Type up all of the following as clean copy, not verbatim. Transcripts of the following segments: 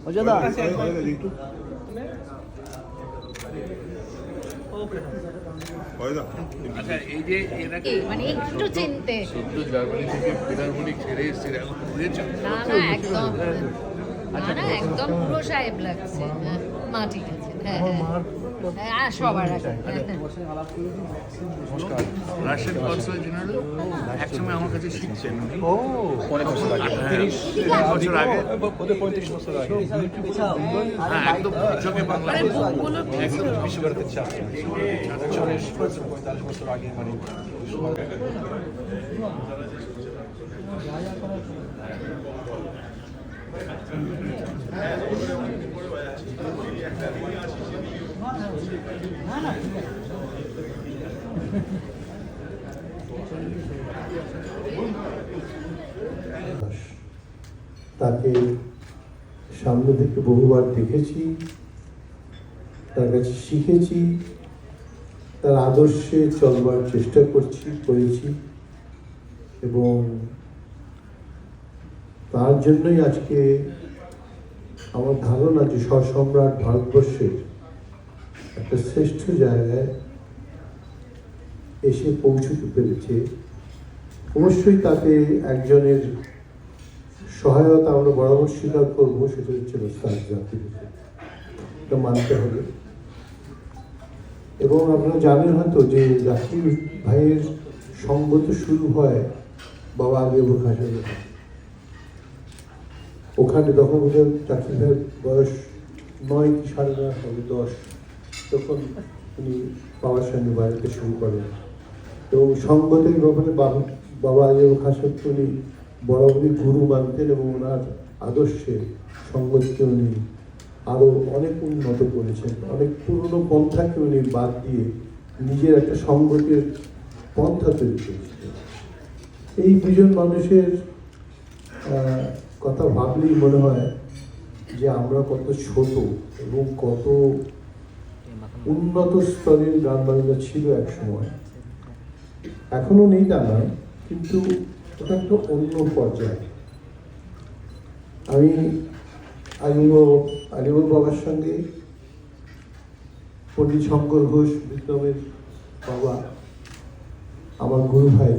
অজয়দা আচ্ছা, এই যে এরা মানে একটু চিনতে সদ্য জার্মানি থেকে ফিলারমোনিক ছেড়ে এসেছে, এখন ঘুরেছে। না একদম না একদম পুরো সাহেব লাগছে। মা ঠিক আছে, হ্যাঁ হ্যাঁ সবার আগে রাশিয়ান কনসাল জেনারেল একসময় আমার কাছে শিখছেন উনি। অনেক বছর আগে, 30 বছর আগে। 35 বছর আগে হ্যাঁ, একদম চোখে বাংলা মানে বুকগুলো একদম বিশ্বভারতীর ছাত্র 40-45 বছর আগে মানে তাকে সামনে থেকে বহুবার দেখেছি, তার কাছে শিখেছি, তার আদর্শে চলবার চেষ্টা করেছি এবং তার জন্যই আজকে আমার ধারণা যে সসম্রাট ভারতবর্ষের একটা শ্রেষ্ঠ জায়গায় এসে পৌঁছতে পেরেছে। অবশ্যই তাতে একজনের সহায়তা আমরা বরাবর স্বীকার করবো, সেটা হচ্ছে তার জাতির, এটা মানতে হবে। এবং আপনারা জানেন হয়তো যে জাকির ভাইয়ের সঙ্গ তো শুরু হয় বাবা আগে খাসের ওখানে, তখন ওদের জাকির ভাইয়ের বয়স 9 কি 9.5 হবে 10, তখন উনি বাবার সঙ্গে বাড়িতে শুরু করেন এবং সঙ্গতের ব্যাপারে বাবা আগে খাসের উনি বরাবরই গুরু মানতেন এবং ওনার আদর্শে সঙ্গতকে উনি আরও অনেক উন্নত করেছেন। অনেক পুরনো পন্থাকে উনি বাদ দিয়ে নিজের একটা সঙ্গতের পন্থা তৈরি করেছিলেন। এই দুজন মানুষের কথা ভাবলেই মনে হয় যে আমরা কত ছোট এবং কত উন্নত স্তরের গান বাজনা ছিল এক সময়, এখনো নেই তা নয়, কিন্তু ওটা একটা অন্য পর্যায়ে। আমি আলিবুর বাবার সঙ্গে পণ্ডিত শঙ্কর ঘোষ বিক্রমের বাবা, আমার গুরু ভাই,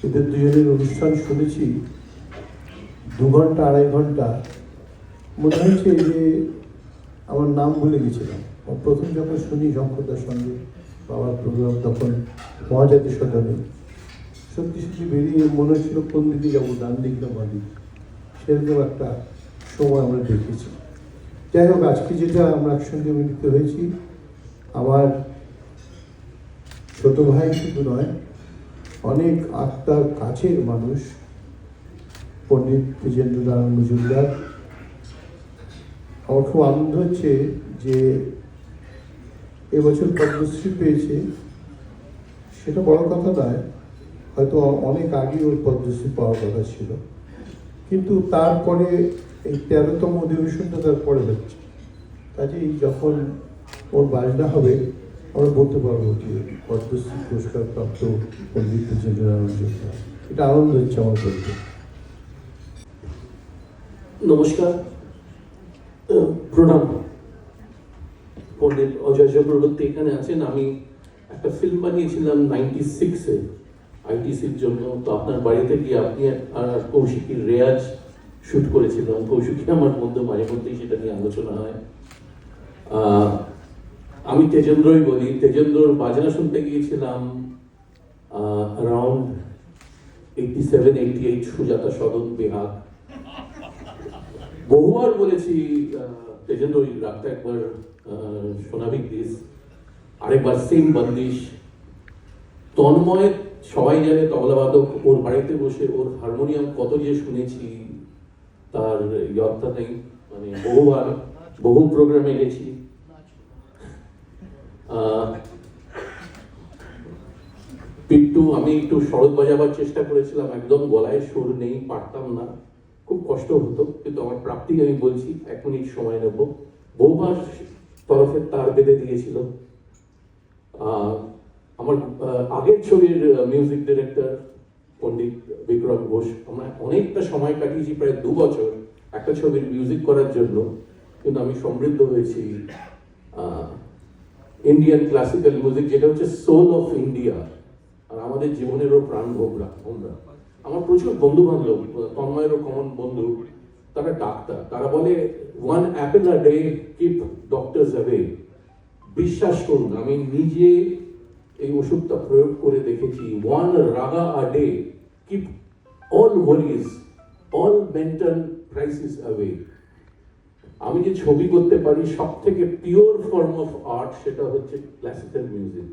এদের দুজনের অনুষ্ঠান শুনেছি 2 ঘন্টা 2.5 ঘন্টা। মনে হয়েছে যে আমার নাম ভুলে গেছিলাম। প্রথম যখন শুনি শঙ্করদার সঙ্গে বাবার প্রোগ্রাম, তখন মহাজাতি সদনে সত্যি সত্যি বেরিয়ে মনে হচ্ছিল কোন দিকে যাবো, ডান দিক না বাঁ দিক, সেরকম একটা সময় আমরা দেখেছি। যাই হোক, আজকে যেটা আমরা একসঙ্গে মিলিত হয়েছি, আমার ছোট ভাই শুধু নয়, অনেক আত্মার কাছের মানুষ, পণ্ডিত তেজেন্দ্রনারায়ণ মজুমদার। আমার খুব আনন্দ হচ্ছে যে এবছর পদ্মশ্রী পেয়েছে, সেটা বড় কথা নয়, হয়তো অনেক আগে ওর পদ্মশ্রী পাওয়ার কথা ছিল, কিন্তু তারপরে এই 13তম অধিবেশনটা তারপরে হচ্ছে। কাজেই যখন ওর বাজনা হবে আমরা বলতে পারবো যে পদ্মশ্রী পুরস্কার প্রাপ্ত পণ্ডিত তেজেন্দ্রনারায়ণ মজুমদার। এটা আনন্দ হচ্ছে আমার বলতে। নমস্কার, প্রণাম। পণ্ডিত অজয় চক্রবর্তী এখানে আছেন। আমি একটা ফিল্ম বানিয়েছিলাম 96-এ আইটিসির জন্য, তো আপনার বাড়িতে গিয়ে আপনি আর কৌশিকীর রেয়াজ শুট করেছিলাম। কৌশিকী আমার বন্ধু, মাঝে মধ্যেই সেটা নিয়ে আলোচনা হয়। আমি তেজেন্দ্রই বলি। তেজেন্দ্রর বাজনা শুনতে গিয়েছিলাম অ্যারাউন্ড 87-88, সুজাতা সদন, বেহাগ। বহুবার বলেছি তেজেন্দ্র ওই রাগটা একবার শোনাবি প্লিজ, আরেকবার সেম বন্দিশ। তন্ময় সবাই জানে তবলাবাদক, ওর বাড়িতে বসে ওর হারমোনিয়াম কত যে শুনেছি তার ইয়ত্তা নেই। মানে বহুবার বহু প্রোগ্রামে গেছি। পিট্টু, আমি একটু শরৎ বাজাবার চেষ্টা করেছিলাম, একদম গলায় সুর নেই, পারতাম না, খুব কষ্ট হতো, কিন্তু আমার প্রাপ্তি আমি বলছি 1 মিনিট সময় নেব। বহুবার তরফের তার বেঁধে দিয়েছিল। আমার আগের ছবির মিউজিক ডিরেক্টর পণ্ডিত বিক্রম ঘোষ, আমরা অনেকটা সময় কাটিয়েছি, প্রায় 2 বছর একটা ছবির মিউজিক করার জন্য, কিন্তু আমি সমৃদ্ধ হয়েছি ইন্ডিয়ান ক্লাসিক্যাল মিউজিক, যেটা হচ্ছে সোল অফ ইন্ডিয়া, আর আমাদের জীবনেরও প্রাণ ভোমরা। আমার প্রচুর বন্ধু বান্ধব, তন্ময়েরও কমন বন্ধু, তারা ডাক্তার, তারা বলে one apple a day keep doctors away. বিশ্বাস করুন, আমি নিজে এই ওষুধটা প্রয়োগ করে দেখেছি। One raga a day keep all worries, all mental crisis away. আমি যে ছবি করতে পারি সব থেকে পিওর ফর্ম অফ আর্ট, সেটা হচ্ছে ক্লাসিক্যাল মিউজিক।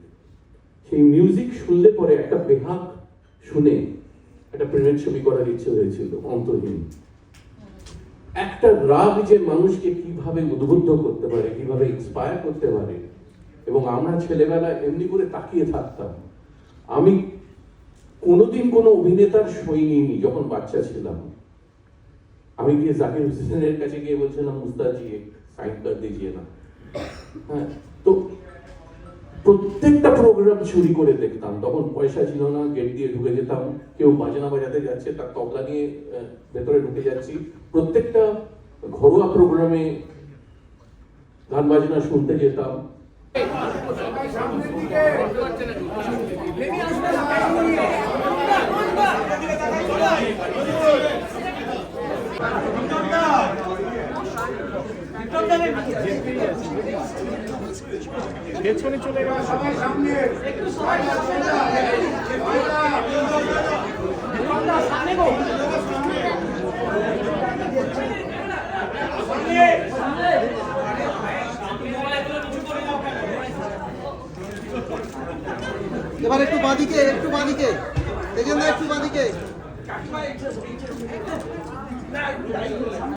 সেই মিউজিক শুনলে পরে একটা বেহাগ শুনে একটা প্রেমের ছবি করার ইচ্ছে হয়েছিল, অন্তহীন। একটা রাগ যে মানুষকে কিভাবে উদ্বুদ্ধ করতে পারে, কিভাবে ইন্সপায়ার করতে পারে, এবং আমরা ছেলেবেলায় এমনি করে তাকিয়ে থাকতাম। আমি কোনোদিন কোনো অভিনেতার সই নিইনি যখন বাচ্চা ছিলাম। আমি গিয়ে জাকির হুসেনের কাছে গিয়ে বলছিলাম, মুস্তাজি সাইন কর দিজিয়ে না। হ্যাঁ, তো প্রত্যেকটা প্রোগ্রাম চুরি করে দেখতাম। তখন পয়সা ছিল না, গেট দিয়ে ঢুকে যেতাম। কেউ বাজনা বাজাতে যাচ্ছে, তার তবলা নিয়ে ভেতরে ঢুকে যাচ্ছি। প্রত্যেকটা ঘরোয়া প্রোগ্রামে গান বাজনা শুনতে যেতাম। পেছনে চলে গেল সবাই, সামনে এবার একটু বাঁদিকে, একটু বাঁদিকে দেখেন না, একটু বাঁদিকে।